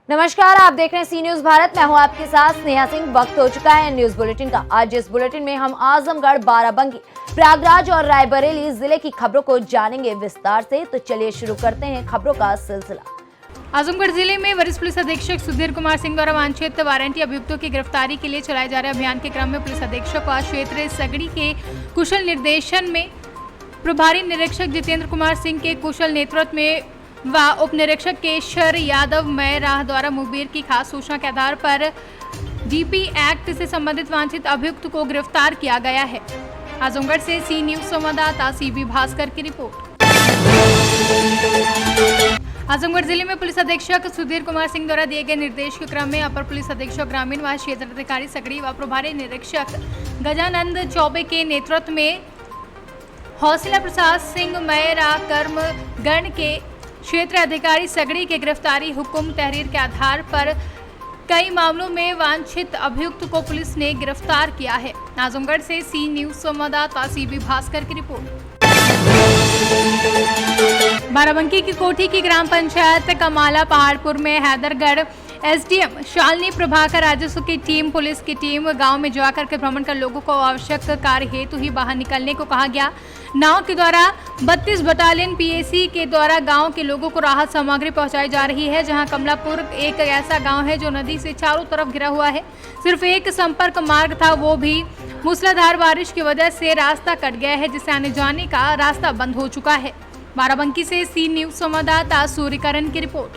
नमस्कार, आप देख रहे हैं सी न्यूज भारत। मैं हूं आपके साथ स्नेहा सिंह। वक्त हो चुका है न्यूज बुलेटिन का। आज इस बुलेटिन में हम आजमगढ़, बाराबंकी, प्रयागराज और रायबरेली जिले की खबरों को जानेंगे विस्तार से। तो चलिए शुरू करते हैं खबरों का सिलसिला। आजमगढ़ जिले में वरिष्ठ पुलिस अधीक्षक सुधीर कुमार सिंह द्वारा वांछित वारंटी अभियुक्तों की गिरफ्तारी के लिए चलाए जा रहे अभियान के क्रम में पुलिस अधीक्षक और क्षेत्र सगड़ी के कुशल निर्देशन में प्रभारी निरीक्षक जितेंद्र कुमार सिंह के कुशल नेतृत्व में व उप निरीक्षक केशर यादव मय राह द्वारा मुखबिर की खास सूचना के आधार पर डीपी एक्ट से संबंधित वांछित अभियुक्त को गिरफ्तार किया गया है। आजमगढ़ से सी न्यूज संवाददाता सीबी भास्कर की रिपोर्ट। आजमगढ़ जिले में पुलिस अधीक्षक सुधीर कुमार सिंह द्वारा दिए गए निर्देश के क्रम में अपर पुलिस अधीक्षक ग्रामीण व क्षेत्र अधिकारी सगड़ी व प्रभारी निरीक्षक गजानंद चौबे के नेतृत्व में हौसला प्रसाद सिंह मय राह कर्म गण के क्षेत्र अधिकारी सगड़ी के गिरफ्तारी हुक्म तहरीर के आधार पर कई मामलों में वांछित अभियुक्त को पुलिस ने गिरफ्तार किया है। आजमगढ़ से सी न्यूज संवाददाता सीबी भास्कर की रिपोर्ट। बाराबंकी की कोठी की ग्राम पंचायत कमाला पहाड़पुर में हैदरगढ़ एसडीएम शालिनी प्रभाकर राजस्व की टीम, पुलिस की टीम गांव में जाकर के भ्रमण कर लोगों को आवश्यक कार्य हेतु ही बाहर निकलने को कहा गया। नाव के द्वारा 32 बटालियन पीएसी के द्वारा गांव के लोगों को राहत सामग्री पहुंचाई जा रही है। जहां कमलापुर एक ऐसा गांव है जो नदी से चारों तरफ घिरा हुआ है। सिर्फ एक संपर्क मार्ग था, वो भी मूसलाधार बारिश की वजह से रास्ता कट गया है, जिससे आने जाने का रास्ता बंद हो चुका है। बाराबंकी से सी न्यूज संवाददाता सूर्यकरण की रिपोर्ट।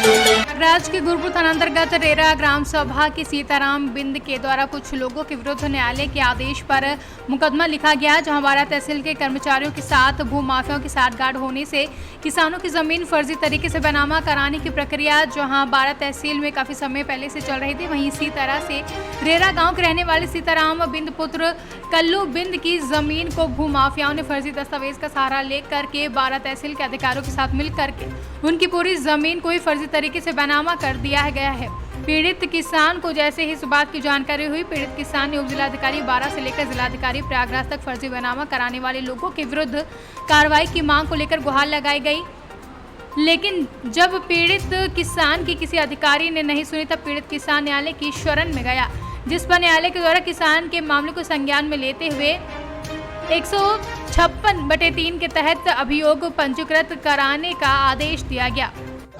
प्रयागराज के गुरपुर थाना अंतर्गत रेरा ग्राम सभा के सीताराम बिंद के द्वारा कुछ लोगों के विरुद्ध न्यायालय के आदेश पर मुकदमा लिखा गया, जहां बारा तहसील के कर्मचारियों के साथ भू माफियाओं की साठगांठ होने से किसानों की जमीन फर्जी तरीके से बैनामा कराने की प्रक्रिया जहां बारा तहसील में काफी समय पहले से चल रही थी, वहीं इसी तरह से रेरा गाँव के रहने वाले सीताराम बिंद पुत्र कल्लू बिंद की जमीन को भू माफियाओं ने फर्जी दस्तावेज का सहारा लेकर के बारा तहसील के अधिकारियों के साथ मिल करके उनकी पूरी जमीन को ही फर्जी तरीके से बैनामा कर दिया गया है। पीड़ित किसान को जैसे ही इस बात की जानकारी हुई, पीड़ित किसान ने उप जिलाधिकारी बारा से लेकर जिलाधिकारी प्रयागराज तक फर्जी बैनामा कराने वाले लोगों के विरुद्ध कार्रवाई की मांग को लेकर गुहार लगाई गई। लेकिन जब पीड़ित किसान की किसी अधिकारी ने नहीं सुनी, तब पीड़ित किसान न्यायालय की शरण में गया, जिस पर न्यायालय के द्वारा किसान के मामले को संज्ञान में लेते हुए 156/3 के तहत अभियोग पंजीकृत कराने का आदेश दिया गया।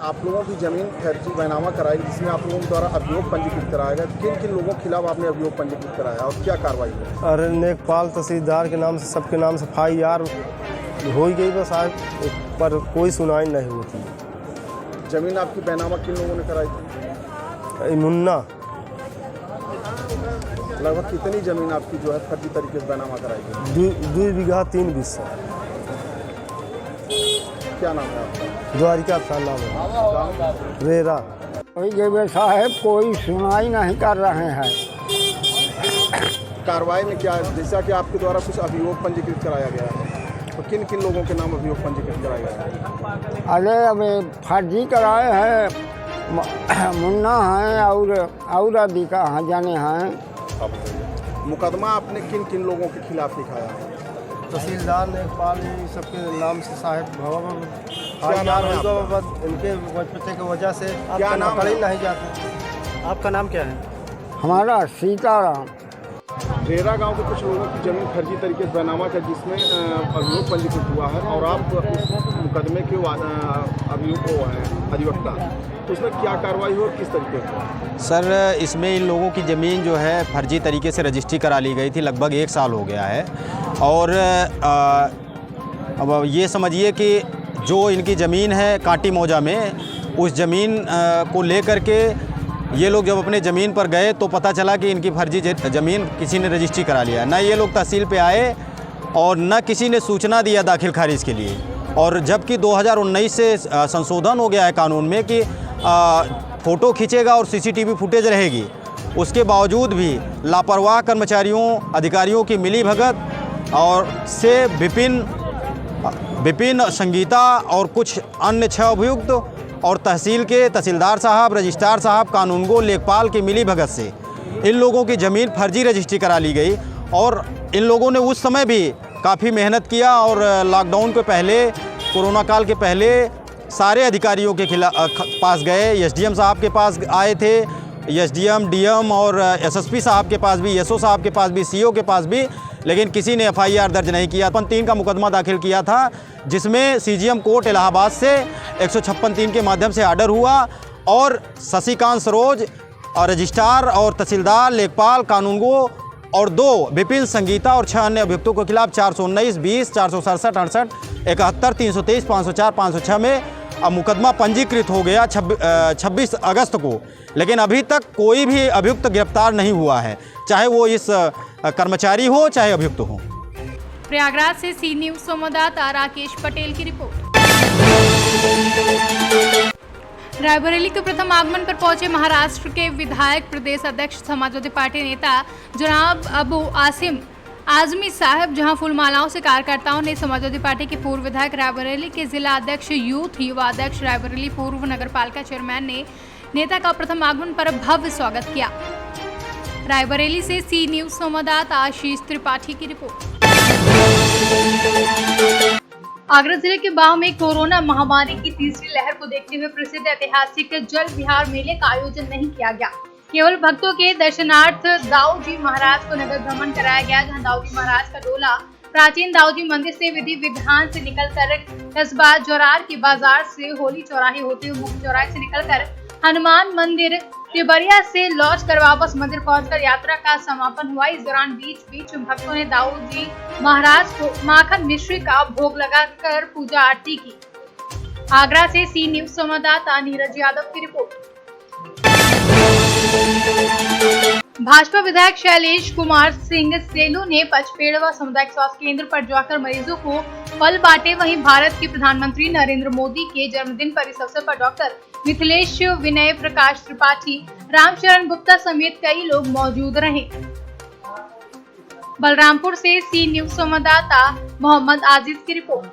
आप लोगों की जमीन फर्जी बैनामा कराई, जिसमें आप लोगों द्वारा अभियोग पंजीकृत कराया गया। किन किन लोगों के खिलाफ आपने अभियोग पंजीकृत कराया और क्या कार्रवाई हुई? अरे नेकपाल तहसीलदार के नाम से सबके नाम से FIR हो ही गई बस आज, पर कोई सुनाई नहीं होती। जमीन आपकी बैनामा किन लोगों ने कराई थी? मुन्ना। लगभग कितनी जमीन आपकी जो है फर्जी तरीके से बैनामा कराई गई? 2 बीघा 3 बिस्सा। क्या नाम है आपका? द्वारिका नाम है। रेरा। कोई साहब कोई सुनाई नहीं कर रहे हैं। कार्रवाई में क्या है? जैसा कि आपके द्वारा कुछ अभियोग पंजीकृत कराया गया है, तो किन किन लोगों के नाम अभियोग पंजीकृत कराया गया है? अरे अब फर्जी कराए हैं, मुन्ना हैं और अधिका हैं जाने हैं। मुकदमा आपने किन किन लोगों के खिलाफ लिखाया है? तहसीलदार नेकपाल सबके नाम से साहब क्या नाम है इनके बच्चे की वजह से क्या नाम पकड़ ही नहीं जाते। आपका नाम क्या है? हमारा सीताराम। रेरा गांव के कुछ लोगों की जमीन फर्जी तरीके से बैनामा का जिसमें अभियोग पंजीकृत हुआ है और आप उस मुकदमे के अभियोग को हैं अधिवक्ता, तो उसमें क्या कार्रवाई हो और किस तरीके से? सर, इसमें इन लोगों की ज़मीन जो है फर्जी तरीके से रजिस्ट्री करा ली गई थी, लगभग 1 साल हो गया है। और अब ये समझिए कि जो इनकी ज़मीन है काटी मौजा में, उस ज़मीन को लेकर के ये लोग जब अपने ज़मीन पर गए तो पता चला कि इनकी फर्जी ज़मीन किसी ने रजिस्ट्री करा लिया। ना ये लोग तहसील पे आए और न किसी ने सूचना दिया दाखिल खारिज के लिए। और जबकि 2019 से संशोधन हो गया है कानून में कि फ़ोटो खींचेगा और CCTV फुटेज रहेगी, उसके बावजूद भी लापरवाह कर्मचारियों अधिकारियों की मिलीभगत और से विपिन संगीता और कुछ अन्य 6 अभियुक्त और तहसील के तहसीलदार साहब, रजिस्ट्रार साहब, कानूनगो, लेखपाल की मिलीभगत से इन लोगों की ज़मीन फर्जी रजिस्ट्री करा ली गई। और इन लोगों ने उस समय भी काफ़ी मेहनत किया और लॉकडाउन के पहले, कोरोना काल के पहले सारे अधिकारियों के पास गए, एसडीएम साहब के पास आए थे, एसडीएम, डीएम और एसएसपी साहब के पास भी, एसओ साहब के पास भी, सीओ के पास भी, लेकिन किसी ने एफआईआर दर्ज नहीं किया। 3 का मुकदमा दाखिल किया था, जिसमें सीजीएम कोर्ट इलाहाबाद से 156(3) के माध्यम से ऑर्डर हुआ और शशिकांत सरोज और रजिस्ट्रार और तहसीलदार, लेखपाल, कानूनगो और 2 विपिन संगीता और 6 अन्य अभियुक्तों के खिलाफ 419, 20, 467, 68, 71, 323, 504, 506 में अब मुकदमा पंजीकृत हो गया 26 अगस्त को, लेकिन अभी तक कोई भी अभियुक्त गिरफ्तार नहीं हुआ है, चाहे वो इस कर्मचारी हो चाहे अभियुक्त हो। प्रयागराज से सी न्यूज़ संवाददाता राकेश पटेल की रिपोर्ट। रायबरेली के प्रथम आगमन पर पहुंचे महाराष्ट्र के विधायक, प्रदेश अध्यक्ष, समाजवादी पार्टी नेता जनाब अबू आसिम आजमी साहब, जहां फूलमालाओं से कार्यकर्ताओं ने समाजवादी पार्टी के पूर्व विधायक, रायबरेली के जिला अध्यक्ष, यूथ युवा अध्यक्ष, रायबरेली पूर्व नगरपालिका चेयरमैन ने नेता का प्रथम आगमन पर भव्य स्वागत किया। रायबरेली से सी न्यूज़ संवाददाता आशीष त्रिपाठी की रिपोर्ट। आगरा जिले के बाह में कोरोना महामारी की तीसरी लहर को देखते हुए प्रसिद्ध ऐतिहासिक जल विहार मेले का आयोजन नहीं किया गया। केवल भक्तों के दर्शनार्थ दाऊजी महाराज को नगर भ्रमण कराया गया, जहां दाऊजी महाराज का डोला प्राचीन दाऊजी मंदिर से विधि विधान से निकलकर कस्बा जोरार के बाजार से होली चौराहे होते हुए मुख्य चौराहे से निकलकर हनुमान मंदिर, तिबरिया से लौट कर वापस मंदिर पहुंचकर यात्रा का समापन हुआ। इस दौरान बीच भक्तों ने दाऊजी महाराज को माखन मिश्री का भोग लगाकर पूजा आरती की। आगरा से सी न्यूज़ संवाददाता नीरज यादव की रिपोर्ट। भाजपा विधायक शैलेश कुमार सिंह सेलू ने पचपेड़वा सामुदायिक स्वास्थ्य केंद्र पर जाकर मरीजों को फल बांटे। वहीं भारत के प्रधानमंत्री नरेंद्र मोदी के जन्मदिन पर इस अवसर पर डॉक्टर मिथिलेश, विनय प्रकाश त्रिपाठी, रामचरण गुप्ता समेत कई लोग मौजूद रहे। बलरामपुर से सी न्यूज़ संवाददाता मोहम्मद आजिज की रिपोर्ट।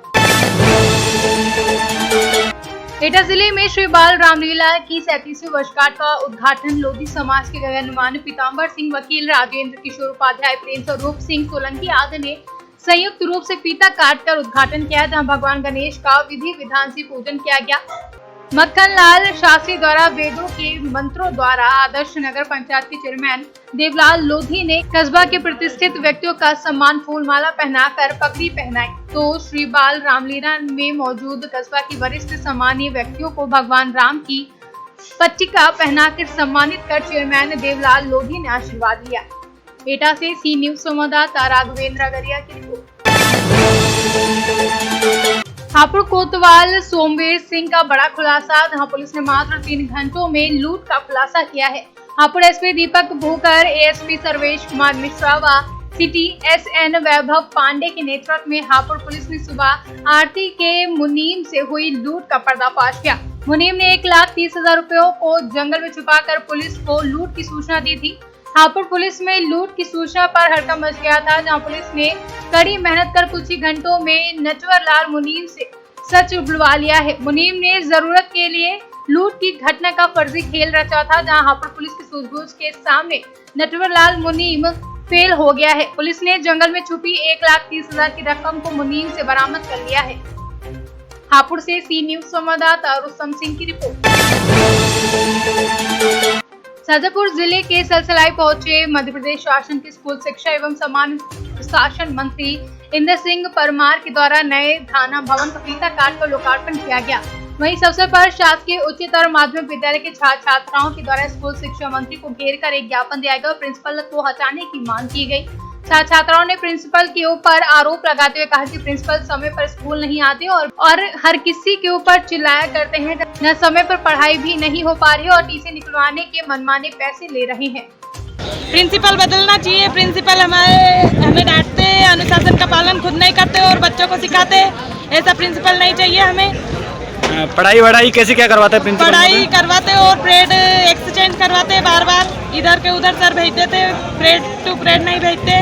एटा जिले में श्री बाल रामलीला की 37वीं वर्षगांठ का उद्घाटन लोधी समाज के गगनमान्य पीताम्बर सिंह, वकील राजेंद्र किशोर उपाध्याय, प्रेम स्वरूप सिंह सोलंकी आदि ने संयुक्त रूप से फीता काटकर उद्घाटन किया, जहां भगवान गणेश का विधि विधान से पूजन किया गया। मक्खन लाल शास्त्री द्वारा वेदों के मंत्रों द्वारा आदर्श नगर पंचायत के चेयरमैन देवलाल लोधी ने कस्बा के प्रतिष्ठित व्यक्तियों का सम्मान फूलमाला पहनाकर पगड़ी पहनाई। तो श्री बाल रामलीला में मौजूद कस्बा के वरिष्ठ सम्मानीय व्यक्तियों को भगवान राम की पट्टिका पहनाकर सम्मानित कर चेयरमैन देवलाल लोधी ने आशीर्वाद लिया। एटा से सी न्यूज़ संवाददाता राघवेंद्र अगरिया की रिपोर्ट। हापुड़ कोतवाल सोमवीर सिंह का बड़ा खुलासा, जहां पुलिस ने मात्र 3 घंटों में लूट का खुलासा किया है। हापुड़ एसपी दीपक भूकर, एएसपी सर्वेश कुमार मिश्रा व सिटी एसएन वैभव पांडे के नेतृत्व में हापुड़ पुलिस ने सुबह आरती के मुनीम से हुई लूट का पर्दाफाश किया। मुनीम ने 1,30,000 रुपयों को जंगल में छुपाकर पुलिस को लूट की सूचना दी थी। हापुड़ पुलिस में लूट की सूचना पर हड़कंप मच गया था, जहां पुलिस ने कड़ी मेहनत कर कुछ ही घंटों में नटवर लाल मुनीम से सच उगलवा लिया है। मुनीम ने जरूरत के लिए लूट की घटना का फर्जी खेल रचा था, जहां हापुड़ पुलिस की सूझबूझ के सामने नटवर लाल मुनीम फेल हो गया है। पुलिस ने जंगल में छुपी 1,30,000 की रकम को मुनीम से बरामद कर लिया है। हापुड़ से सी न्यूज़ संवाददाता रुस्तम सिंह की रिपोर्ट। शाजापुर जिले के सलसलाई पहुंचे मध्य प्रदेश शासन के स्कूल शिक्षा एवं सामान्य प्रशासन मंत्री इंद्र सिंह परमार के द्वारा नए थाना भवन का फीता काटकर लोकार्पण किया गया। वहीं इस अवसर पर शासकीय उच्चतर माध्यमिक विद्यालय के छात्र छात्राओं के द्वारा स्कूल शिक्षा मंत्री को घेर कर एक ज्ञापन दिया गया और प्रिंसिपल को हटाने की मांग की गई। छात्र छात्राओं ने प्रिंसिपल के ऊपर आरोप लगाते हुए कहा कि प्रिंसिपल समय पर स्कूल नहीं आते और हर किसी के ऊपर चिल्लाया करते हैं, न समय पर पढ़ाई भी नहीं हो पा रही है और टीसी निकलवाने के मनमाने पैसे ले रहे हैं। प्रिंसिपल बदलना चाहिए। प्रिंसिपल हमें डांटते, अनुशासन का पालन खुद नहीं करते और बच्चों को सिखाते। ऐसा प्रिंसिपल नहीं चाहिए हमें। पढ़ाई वढ़ाई कैसे क्या करवाते हैं प्रिंसिपल? पढ़ाई करवाते और परेड एक्सचेंज करवाते, बार बार इधर के उधर सर भेज देते, परेड टू परेड नहीं भेजते।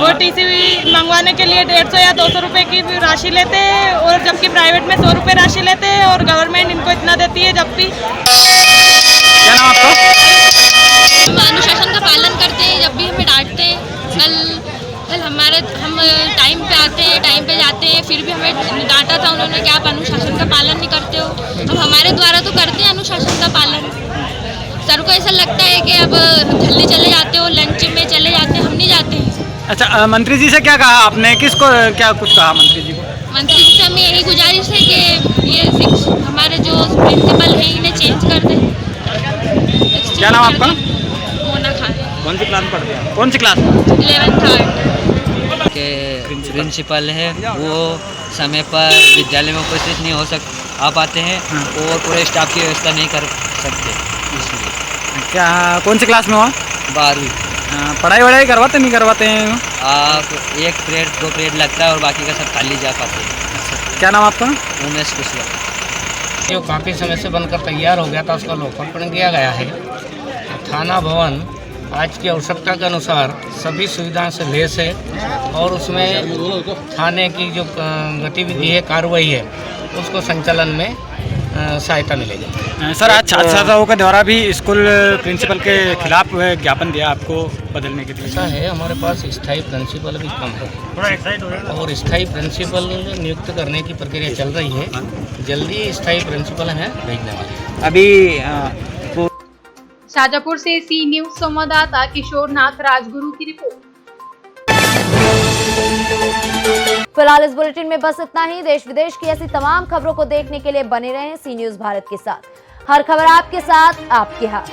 वो टीसी मंगवाने के लिए 150 या 200 रुपए की राशि लेते हैं और जबकि प्राइवेट में 100 रुपए राशि लेते हैं और गवर्नमेंट इनको इतना देती है। जब भी क्या नाम आपका? अनुशासन का पालन करते हैं, जब भी हमें डांटते हैं। कल कल हम टाइम पे आते हैं, टाइम पे जाते हैं, फिर भी हमें डांटा था उन्होंने कि आप अनुशासन का पालन नहीं करते हो। अब हमारे द्वारा तो करते हैं अनुशासन का पालन। सर को ऐसा लगता है कि अब जल्दी चले जाते हो, लंच में चले जाते हैं, हम नहीं जाते हैं। अच्छा, मंत्री जी से क्या कहा आपने, किसको क्या कुछ कहा मंत्री जी को? मंत्री जी से हमें यही गुजारिश है कि ये हमारे जो प्रिंसिपल हैं इन्हें चेंज कर दें। क्या नाम आपका? मोना खान। कौन सी क्लास में पढ़ते हैं? कौन सी क्लास? 11th आर्ट के प्रिंसिपल है वो समय पर विद्यालय में उपस्थित नहीं आ पाते हैं और पूरे स्टाफ की व्यवस्था नहीं कर सकते, इसलिए। क्या कौन सी क्लास में हो? 12वीं। पढ़ाई वढ़ाई करवाते नहीं करवाते हैं? आप 1 पीरियड 2 पीरियड लगता है और बाकी का सब खाली जा पाते हैं। क्या नाम आपका? उमेश कुशवाहा। जो काफ़ी समय से बनकर तैयार हो गया था उसका लोकार्पण किया गया है। थाना भवन आज की आवश्यकता के अनुसार सभी सुविधाओं से लैस है और उसमें थाने की जो गतिविधि है, कार्रवाई है, उसको संचालन में सहायता मिलेगी। सर, आज छात्र छात्राओं के द्वारा भी स्कूल प्रिंसिपल के खिलाफ ज्ञापन दिया आपको बदलने के लिए। ऐसा है, हमारे पास स्थायी प्रिंसिपल भी कम है और स्थायी प्रिंसिपल नियुक्त करने की प्रक्रिया चल रही है। जल्दी स्थायी प्रिंसिपल हैं भेजने वाले। अभी शाजापुर से सी न्यूज संवाददाता किशोर नाथ राजगुरु की रिपोर्ट। फिलहाल इस बुलेटिन में बस इतना ही। देश विदेश की ऐसी तमाम खबरों को देखने के लिए बने रहें सी न्यूज भारत के साथ। हर खबर आपके साथ, आपके हाथ।